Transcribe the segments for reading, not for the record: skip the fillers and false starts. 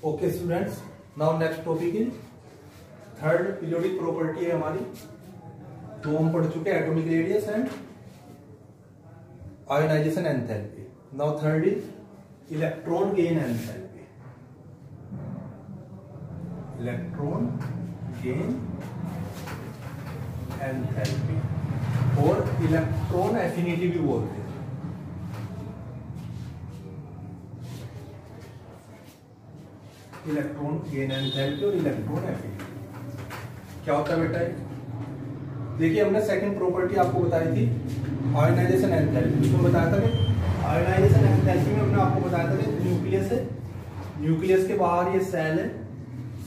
Okay students, now next topic is third periodic property है हमारी। तो हम पढ़ चुके हैं atomic radius and ionization enthalpy. Now third is electron gain enthalpy. Electron gain enthalpy और इलेक्ट्रॉन एफिनिटी भी बोलते हैं। इलेक्ट्रॉन गेन एंथैल्पी और इलेक्ट्रॉन एफिनिटी क्या होता है बेटा? देखिए, हमने सेकंड प्रॉपर्टी आपको बताई थी आयोनाइजेशन एंथैल्पी। उसमें बताया था कि आयोनाइजेशन एंथैल्पी में हमने आपको बताया था कि न्यूक्लियस है, न्यूक्लियस के बाहर ये सेल है,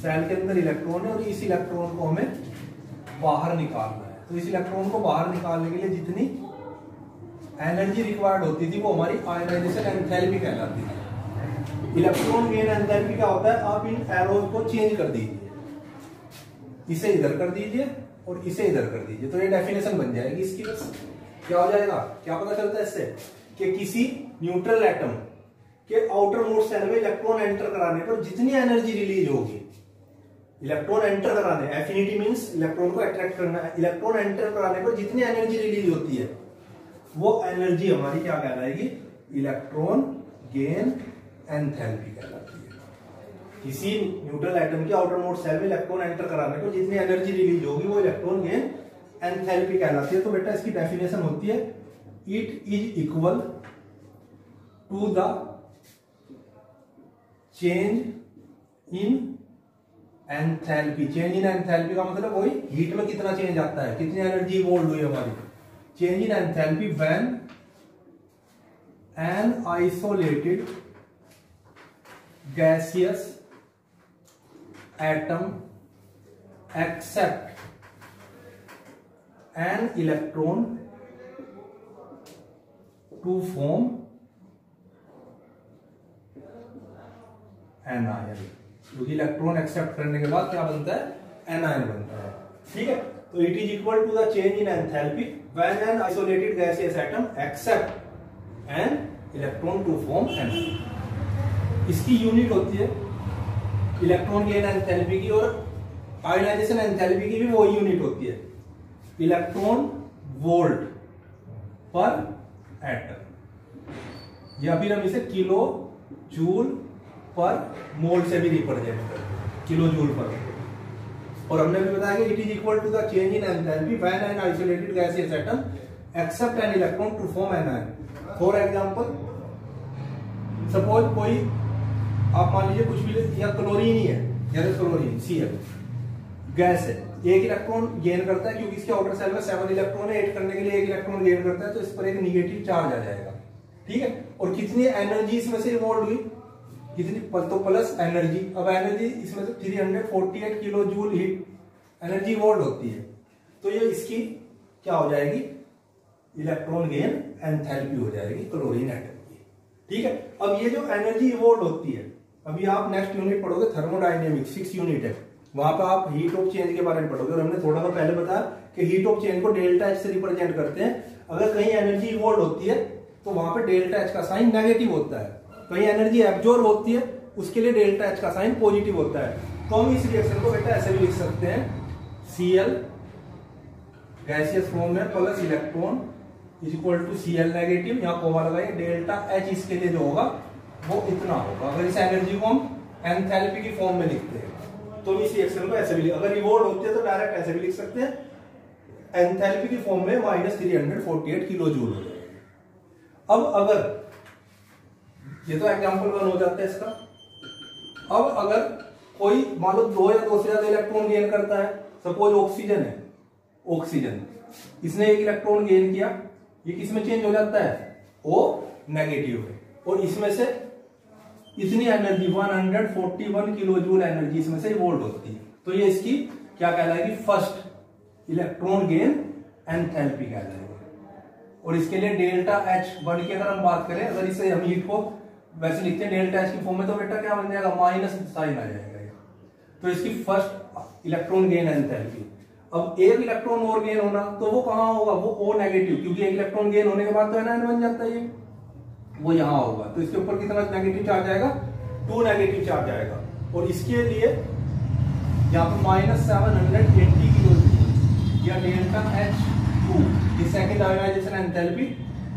सेल के अंदर इलेक्ट्रॉन है और इस इलेक्ट्रॉन को हमें बाहर निकालना है। तो इस इलेक्ट्रॉन को बाहर निकालने के लिए जितनी एनर्जी रिक्वायर्ड होती थी वो हमारी आयोनाइजेशन एंथैल्पी कहलाती थी। इलेक्ट्रॉन गेन एंथैल्पी क्या होता है? आप इन एरोज को चेंज कर दीजिए, इसे इधर कर दीजिए और इसे इधर कर दीजिए, तो ये डेफिनेशन बन जाएगी इसकी। बस क्या हो जाएगा, क्या पता चलता है इससे कि किसी न्यूट्रल एटम के आउटर मोस्ट सेल में इलेक्ट्रॉन एंटर कराने पर जितनी एनर्जी रिलीज होगी, इलेक्ट्रॉन एंटर कराने, एफिनिटी मींस इलेक्ट्रॉन को अट्रैक्ट करना है, इलेक्ट्रॉन एंटर कराने पर जितनी एनर्जी रिलीज होती है वो एनर्जी हमारी क्या कहलाएगी? इलेक्ट्रॉन गेन एंथैल्पी कहलाती है। किसी न्यूट्रल एटम के आउटर मोस्ट सेल में इलेक्ट्रॉन एंटर कराने पर जितनी एनर्जी रिलीज होगी वो इलेक्ट्रॉन गेन एंथैल्पी कहलाती है। तो बेटा इसकी डेफिनेशन होती है it is equal to the change in enthalpy. Change in enthalpy का मतलब वही हीट में कितना चेंज आता है, कितनी एनर्जी इवॉल्व हुई हमारी। Change in enthalpy when an isolated gaseous atom accept an electron to form anion। क्योंकि इलेक्ट्रॉन एक्सेप्ट करने के बाद क्या बनता है? एनायन बनता है। ठीक है, तो it is equal to the change in enthalpy when an isolated gaseous atom accept an electron to form anion. इसकी यूनिट होती है इलेक्ट्रॉन गेन एंथैल्पी की, और आयोनाइजेशन एंथैल्पी की भी वो यूनिट होती है इलेक्ट्रॉन वोल्ट पर एटम, या फिर हम इसे किलो जूल पर मोल से भी रिप्रेजेंट करते हैं, किलो जूल पर। और हमने भी बताया कि it is equal to the change in enthalpy when an isolated gaseous atom accept an electron to form an ion. For example, suppose कोई आप मान लीजिए कुछ भी, या क्लोरीन ही है, जैसे क्लोरीन Cl गैस है, एक इलेक्ट्रॉन गेन करता है क्योंकि इसके आउटर सेल में 7 इलेक्ट्रॉन है, 8 करने के लिए एक इलेक्ट्रॉन गेन करता है, तो इस पर एक निगेटिव चार्ज आ जाएगा। ठीक है, और कितनी एनर्जी इसमें से इवॉल्व हुई, कितनी? तो प्लस एनर्जी। अब एनर्जी इसमें से 348 kilo joule heat energy evolve होती है, तो ये इसकी क्या हो जाएगी? इलेक्ट्रॉन गेन एंथैल्पी हो जाएगी क्लोरीन एटम की। ठीक है, अब ये जो एनर्जी इवॉल्व होती है, अभी आप नेक्स्ट यूनिट पढ़ोगे थर्मोडायनेमिक्स, 6 यूनिट है, वहां पर आप हीट ऑफ चेंज के बारे में पढ़ोगे। और हमने थोड़ा सा पहले बताया कि हीट ऑफ चेंज को डेल्टा एच से रिप्रेजेंट करते हैं। अगर कहीं एनर्जी इवॉल्व होती है तो वहां पे डेल्टा एच का साइन नेगेटिव होता है, कहीं एनर्जी एब्जॉर्ब होती है उसके लिए डेल्टा एच का साइन पॉजिटिव होता है। तो हम इस रिएक्शन को बेटा ऐसे भी लिख सकते हैं, Cl गैसियस फॉर्म में plus electron is equal to Cl negative, यहाँ कोमा लगाइए, डेल्टा एच इसके लिए जो होगा वो इतना होगा। अगर इस एनर्जी को हम एंथैल्पी की फॉर्म में लिखते हैं तो इस रिएक्शन को ऐसे भी, अगर इवॉल्व होती है तो डायरेक्ट ऐसे भी लिख सकते हैं, एंथैल्पी की फॉर्म में -348 किलो जूल हो जाएगी। अब अगर ये तो एग्जांपल 1 हो जाता है इसका। अब अगर कोई मान लो 2 या 2 से ज्यादा इलेक्ट्रॉन गेन करता है, सपोज ऑक्सीजन है, ऑक्सीजन इसने एक इलेक्ट्रॉन गेन किया, ये किस में चेंज हो जाता है? O नेगेटिव है, और इसमें से इतनी एनर्जी 141 किलो जूल एनर्जी इसमें से इवॉल्व होती है, तो ये इसकी क्या कहलाएगी? फर्स्ट इलेक्ट्रॉन गेन एंथैल्पी कहलाएगी। और इसके लिए डेल्टा एच वन की अगर हम बात करें, अगर इसे हम हीट को वैसे लिखते हैं डेल्टा एच की फॉर्म में, तो बेटा क्या बन जाएगा? माइनस साइन आ जाएगा। तो इसकी फर्स्ट इलेक्ट्रॉन गेन एंथैल्पी। अब एक इलेक्ट्रॉन और गेन होना तो वो कहां होगा? वो O नेगेटिव, क्योंकि एक इलेक्ट्रॉन गेन होने के बाद तो एनायन बन जाता है, वो यहां होगा। तो इसके ऊपर कितना नेगेटिव चार्ज आएगा? 2 नेगेटिव चार्ज आएगा। और इसके लिए यहाँ पर -780 किलो या डेल्टा H2 ये second ionisation enthalpy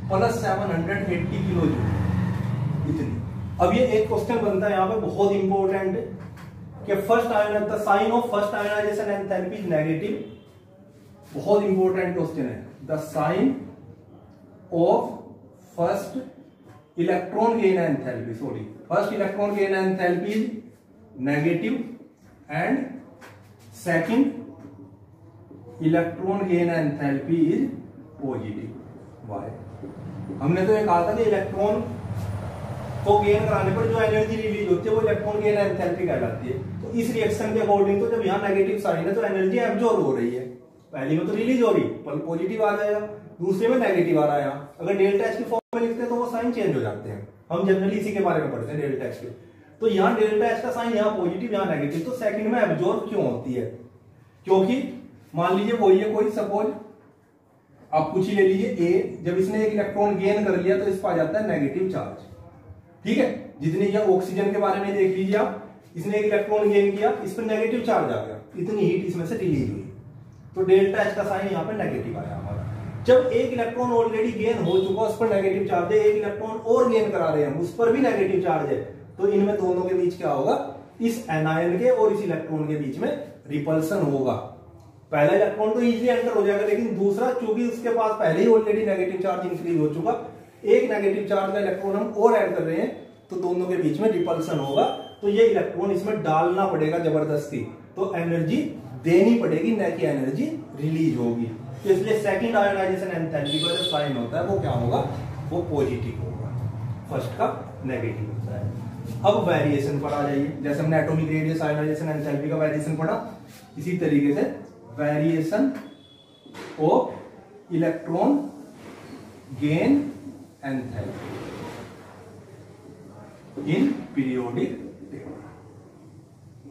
plus 780 kilo joule इतनी। अब ये एक क्वेश्चन बनता है यहाँ पे बहुत इंपॉर्टेंट कि first ion the sign of first ionization enthalpy is negative. बहुत इंपॉर्टेंट क्वेश्चन है। The sign of first electron gain enthalpy, sorry first electron gain enthalpy is negative and second electron gain enthalpy is positive. Why? हमने तो ये कहा था कि electron को gain कराने पर जो एनर्जी रिलीज होती है वो इलेक्ट्रॉन गेन एंथैल्पी कहलाती है। तो इस रिएक्शन के अकॉर्डिंग तो जब यहाँ नेगेटिव साइन है तो एनर्जी एब्जॉर्ब हो रही है, पहली में तो रिलीज हो रही पर पॉजिटिव आ जाएगा, दूसरे में नेगेटिव आ रहा है। यहाँ अगर डेल्टा एच की फॉर्म में लिखते हैं तो वो साइन चेंज हो जाते हैं। हम जनरली इसी के बारे में पढ़ते हैं डेल्टा एच के। तो यहाँ डेल्टा एच का साइन यहाँ पॉजिटिव यहाँ नेगेटिव, तो सेकंड में एब्जॉर्ब क्यों होती है? क्योंकि मान लीजिए वही है कोई, सपोज आप कुछ ही ले लीजिए ए, जब इसने एक इलेक्ट्रॉन गेन कर लिया तो इस पर आ जाता है नेगेटिव चार्ज। ठीक है, जितनी यह ऑक्सीजन के बारे में देख लीजिए आप, इसने एक इलेक्ट्रॉन गेन किया, इस पर नेगेटिव चार्ज आ गया, इतनी हीट इसमें से रिलीज हुई, तो डेल्टा एच का साइन यहाँ पे नेगेटिव आया हमारा। जब एक इलेक्ट्रॉन ऑलरेडी गेन हो चुका उस पर नेगेटिव चार्ज है, एक इलेक्ट्रॉन और गेन करा रहे हैं उस पर भी नेगेटिव चार्ज है, तो इनमें दोनों के बीच क्या होगा? इस एनायन के और इस इलेक्ट्रॉन के बीच में रिपल्सन होगा। पहला इलेक्ट्रॉन तो इजीली एंटर हो जाएगा, लेकिन दूसरा चूंकि उसके पास पहले ही ऑलरेडी नेगेटिव चार्ज इंक्रीज हो चुका, एक नेगेटिव चार्ज का इलेक्ट्रॉन हम और ऐड कर रहे हैं तो दोनों के बीच में रिपल्सन होगा। तो ये इलेक्ट्रॉन इसमें डालना पड़ेगा जबरदस्ती, तो एनर्जी देनी पड़ेगी, न कि एनर्जी रिलीज होगी। तो इसलिए सेकंड आयोनाइजेशन एंथैल्पी का जो साइन होता है वो क्या होगा? वो पॉजिटिव होगा, फर्स्ट का नेगेटिव होता है। अब वेरिएशन पर आ जाइए। जैसे हमने एटॉमिक रेडियस आयोनाइजेशन एंथैल्पी का वेरिएशन पढ़ा, इसी तरीके से variation of electron gain enthalpy in periodic table.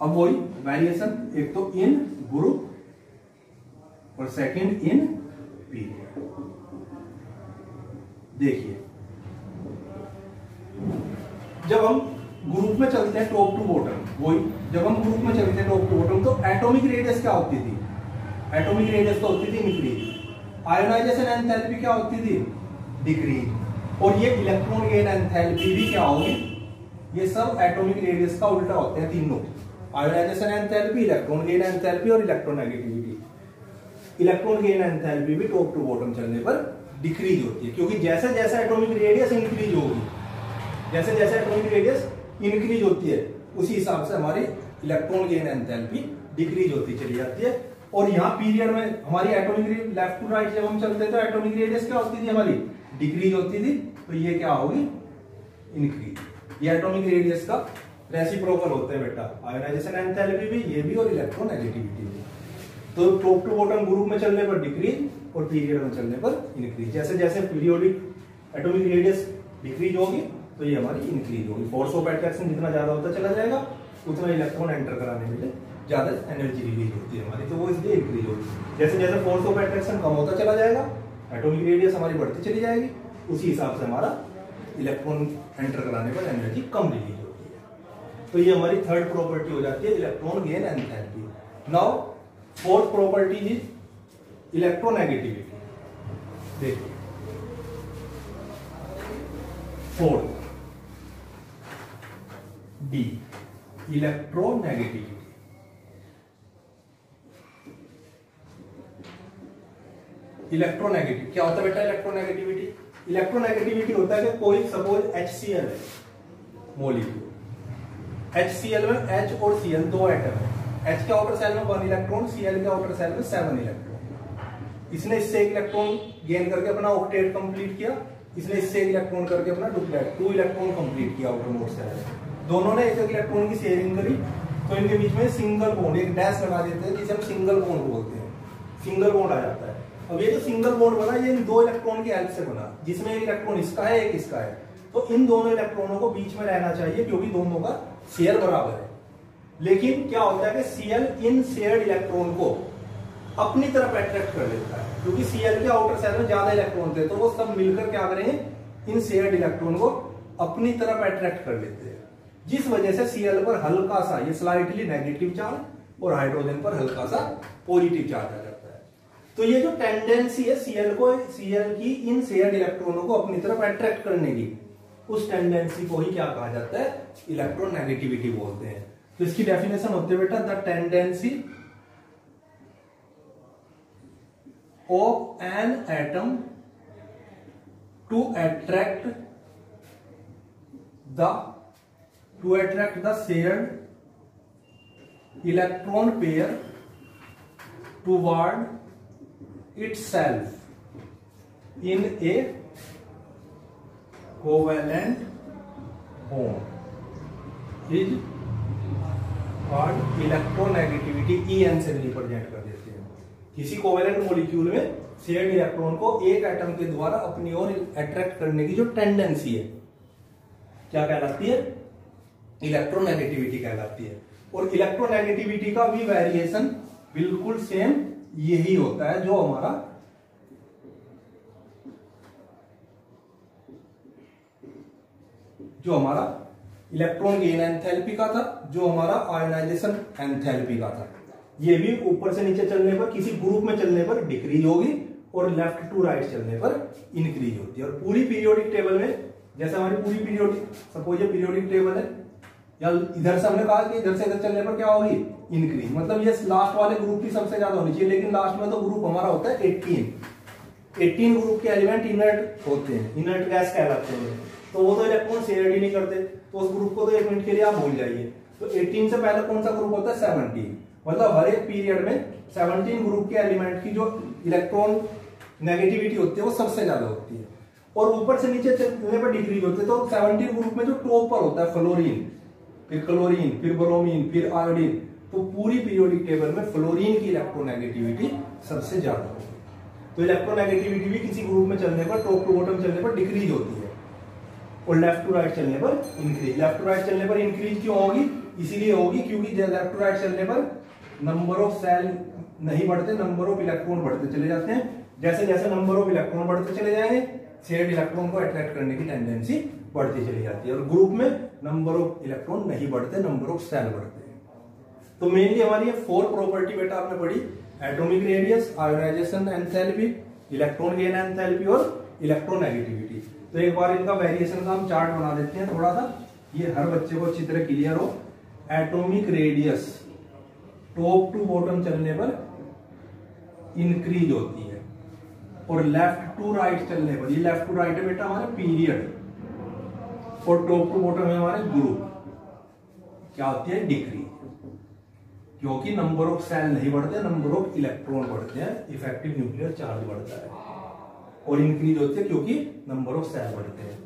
अब वही वेरिएशन, एक तो इन ग्रुप और सेकंड इन पीरियड। देखिए जब हम ग्रुप में चलते हैं टॉप टू बॉटम, वही जब हम ग्रुप में चलते हैं टॉप टू बॉटम तो एटॉमिक रेडियस क्या होती थी? एटॉमिक रेडियस तो होती थी इंक्रीज। आयोनाइजेशन एंथैल्पी क्या होती थी? डिक्रीज। और ये इलेक्ट्रॉन गेन एंथैल्पी भी क्या होगी? ये सब एटॉमिक रेडियस का उल्टा होते हैं तीनों। Ionisation enthalpy, electron gain enthalpy और इलेक्ट्रोनेगेटिविटी। इलेक्ट्रॉन गेन एंथैल्पी भी टॉप टू बॉटम चलने पर डिक्रीज होती है, क्योंकि जैसे जैसे एटॉमिक रेडियस इंक्रीज होगी, जैसे जैसे एटॉमिक रेडियस इंक्रीज होती है उसी हिसाब से हमारी इलेक्ट्रॉन गेन एंथैल्पी डिक्रीज होती चली जाती है। और यहाँ पीरियड में हमारी एटॉमिक लेफ्ट टू राइट जब हम चलते तो एटॉमिक रेडियस क्या होती थी? हमारी डिक्रीज होती थी, तो ये क्या होगी? इंक्रीज। ये एटॉमिक रेडियस का रेसिप्रोकल होते हैं बेटा, आयोनाइजेशन एंथैल्पी भी, ये भी, और इलेक्ट्रोनेगेटिविटी भी। तो टॉप टू बॉटम ग्रुप में चलने पर डिक्रीज और पीरियड में चलने पर इंक्रीज। जैसे जैसे पीरियोडिक एटॉमिक रेडियस डिक्रीज होगी तो ये हमारी इंक्रीज होगी। फोर्स ऑफ अट्रैक्शन जितना ज्यादा होता चला जाएगा उतना इलेक्ट्रॉन एंटर कराने के लिए ज्यादा एनर्जी रिलीज होती है हमारी, तो वो इसलिए इंक्रीज होगी। जैसे जैसे फोर्स ऑफ अट्रैक्शन कम होता चला जाएगा, एटॉमिक रेडियस हमारी बढ़ती चली जाएगी, उसी हिसाब से हमारा इलेक्ट्रॉन एंटर कराने पर एनर्जी कम रिलीज होती है। तो ये हमारी थर्ड प्रॉपर्टी हो जाती है electron gain enthalpy. Now fourth property is electronegativity. देखिए फोर्थ डी, इलेक्ट्रोनेगेटिविटी। इलेक्ट्रोनेगेटिव क्या होता है बेटा? इलेक्ट्रोनेगेटिविटी, इलेक्ट्रोनेगेटिविटी होता है कि कोई सपोज HCl है मॉलिक्यूल, HCl में H और Cl दो एटम है। H के आउटर सेल में 1 इलेक्ट्रॉन, Cl के आउटर सेल में 7 इलेक्ट्रॉन। इसने इससे एक इलेक्ट्रॉन गेन करके अपना ऑक्टेट कंप्लीट किया, इसने इससे एक इलेक्ट्रॉन करके अपना डुप्लेट 2 इलेक्ट्रॉन कंप्लीट किया आउटर मोस्ट सेल। दोनों ने एक एक इलेक्ट्रॉन की शेयरिंग करी, तो इनके बीच में सिंगल बॉन्ड, एक डैश लगा देते हैं जिसे हम सिंगल बॉन्ड बोलते हैं, सिंगल बॉन्ड आ जाता है। अब ये जो सिंगल बॉन्ड बना ये इन 2 इलेक्ट्रॉन की हेल्प से बना, जिसमें एक इलेक्ट्रॉन इसका है एक इसका है, तो इन दोनों इलेक्ट्रॉनों को बीच में रहना चाहिए क्योंकि दोनों का शेयर बराबर है। लेकिन क्या होता है कि Cl इन शेयर्ड इलेक्ट्रॉन को अपनी तरफ अट्रैक्ट कर लेता है, क्योंकि Cl के आउटर सेल में ज्यादा इलेक्ट्रॉन थे, तो वो सब मिलकर क्या करेंगे? इन शेयर्ड इलेक्ट्रॉन को अपनी तरफ अट्रैक्ट कर लेते हैं। जिस वजह से Cl पर हल्का सा ये स्लाइटली नेगेटिव चार्ज और हाइड्रोजन पर हल्का सा पॉजिटिव चार्ज आ जाता है। तो ये जो टेंडेंसी है Cl की इन शेयर्ड इलेक्ट्रॉनों को अपनी तरफ अट्रैक्ट करने की, उस टेंडेंसी को ही क्या कहा जाता है, इलेक्ट्रोनेगेटिविटी बोलते हैं। तो इसकी डेफिनेशन होती है बेटा, the tendency of an atom to attract the shared electron pair toward itself in a covalent bond is called electronegativity। En से रिप्रेजेंट कर देते हैं। किसी कोवेलेंट मॉलिक्यूल में शेयर्ड इलेक्ट्रॉन को एक एटम के द्वारा अपनी ओर अट्रैक्ट करने की जो टेंडेंसी है क्या कहलाती है, इलेक्ट्रोनेगेटिविटी कहलाती है। और इलेक्ट्रोनेगेटिविटी का भी वेरिएशन बिल्कुल सेम यही होता है जो हमारा इलेक्ट्रॉन गेन एंथैल्पी का था, जो हमारा आयोनाइजेशन एंथैल्पी का था। ये भी ऊपर से नीचे चलने पर, किसी ग्रुप में चलने पर डिक्रीज होगी और लेफ्ट टू राइट चलने पर इंक्रीज होती है। और पूरी पीरियोडिक टेबल में, जैसे हमारी पूरी पीरियोडिक, सपोज ये पीरियोडिक टेबल है, या इधर से हमने कहा कि इधर से इधर चलने पर क्या होगी, इंक्रीज। मतलब ये लास्ट वाले ग्रुप की सबसे ज्यादा होनी चाहिए, लेकिन लास्ट में तो ग्रुप हमारा होता है 18 ग्रुप के एलिमेंट इनर्ट होते हैं, इनर्ट गैस कहलाते हैं। तो वो तो इलेक्ट्रॉन शेयर ही नहीं करते, तो उस ग्रुप को तो 1 मिनट के लिए आप भूल जाइए। तो 18 से पहले कौन सा ग्रुप होता है, 17। मतलब हर एक पीरियड में 17 ग्रुप के एलिमेंट की जो इलेक्ट्रॉन नेगेटिविटी होती है वो सबसे ज्यादा होती है, और ऊपर से नीचे चलने पर डिक्रीज होते हैं। तो 17 ग्रुप में जो टॉप पर होता है फ्लोरीन, फिर क्लोरीन, फिर ब्रोमीन, फिर आयोडीन, तो पूरी पीरियोडिक टेबल में फ्लोरीन की इलेक्ट्रोनेगेटिविटी सबसे ज्यादा होगी। तो इलेक्ट्रोनेगेटिविटी भी किसी ग्रुप में चलने पर, टॉप टू बॉटम चलने पर डिक्रीज होती है, और लेफ्ट टू राइट चलने पर इंक्रीज। लेफ्ट टू राइट चलने पर इंक्रीज क्यों होगी, इसीलिए होगी क्योंकि लेफ्ट टू राइट चलने पर नंबर ऑफ सेल नहीं बढ़ते, नंबर ऑफ इलेक्ट्रॉन बढ़ते चले जाते हैं। जैसे जैसे नंबर ऑफ इलेक्ट्रॉन बढ़ते चले जाएंगे, शेयर्ड इलेक्ट्रॉन को अट्रैक्ट करने की टेंडेंसी बढ़ती चली जाती है। और ग्रुप में नंबर ऑफ इलेक्ट्रॉन नहीं बढ़ते, नंबर ऑफ सेल बढ़ते हैं। तो मेनली हमारी ये 4 प्रॉपर्टी बेटा आपने पढ़ी, atomic radius, ionisation enthalpy, electron gain enthalpy और इलेक्ट्रोनेगेटिविटी। तो एक बार इनका वेरिएशन का हम चार्ट बना देते हैं थोड़ा सा, ये हर बच्चे को अच्छी तरह क्लियर हो। Atomic radius top to bottom चलने पर इंक्रीज होती है, और लेफ्ट टू राइट चलने पर, ये लेफ्ट टू राइट है बेटा हमारे पीरियड, और टॉप टू बॉटम है हमारे ग्रुप, क्या होती है, डिक्रीज। क्योंकि नंबर ऑफ सेल नहीं बढ़ते, नंबर ऑफ इलेक्ट्रॉन बढ़ते हैं, इफेक्टिव न्यूक्लियर चार्ज बढ़ता है, और इंक्रीज होती है क्योंकि नंबर ऑफ सेल बढ़ते हैं।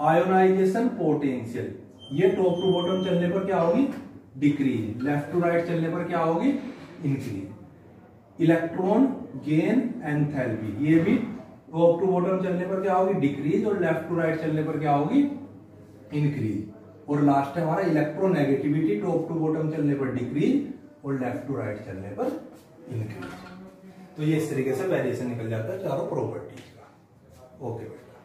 आयोनाइजेशन पोटेंशियल, ये टॉप टू बॉटम चलने पर क्या होगी, डिक्रीज। लेफ्ट टू राइट चलने पर क्या होगी, इंक्रीज। इलेक्ट्रॉन गेन एंथैल्पी, ये भी टॉप टू बॉटम चलने पर क्या होगी, डिक्रीज, और लेफ्ट टू राइट चलने पर क्या होगी, इंक्रीज। और लास्ट है हमारा इलेक्ट्रोनेगेटिविटी, टॉप टू बॉटम चलने पर डिक्रीज और लेफ्ट टू राइट चलने पर इंक्रीज। तो ये इस तरीके से वेरिएशन निकल जाता है चारों प्रॉपर्टीज का। ओके बेटा।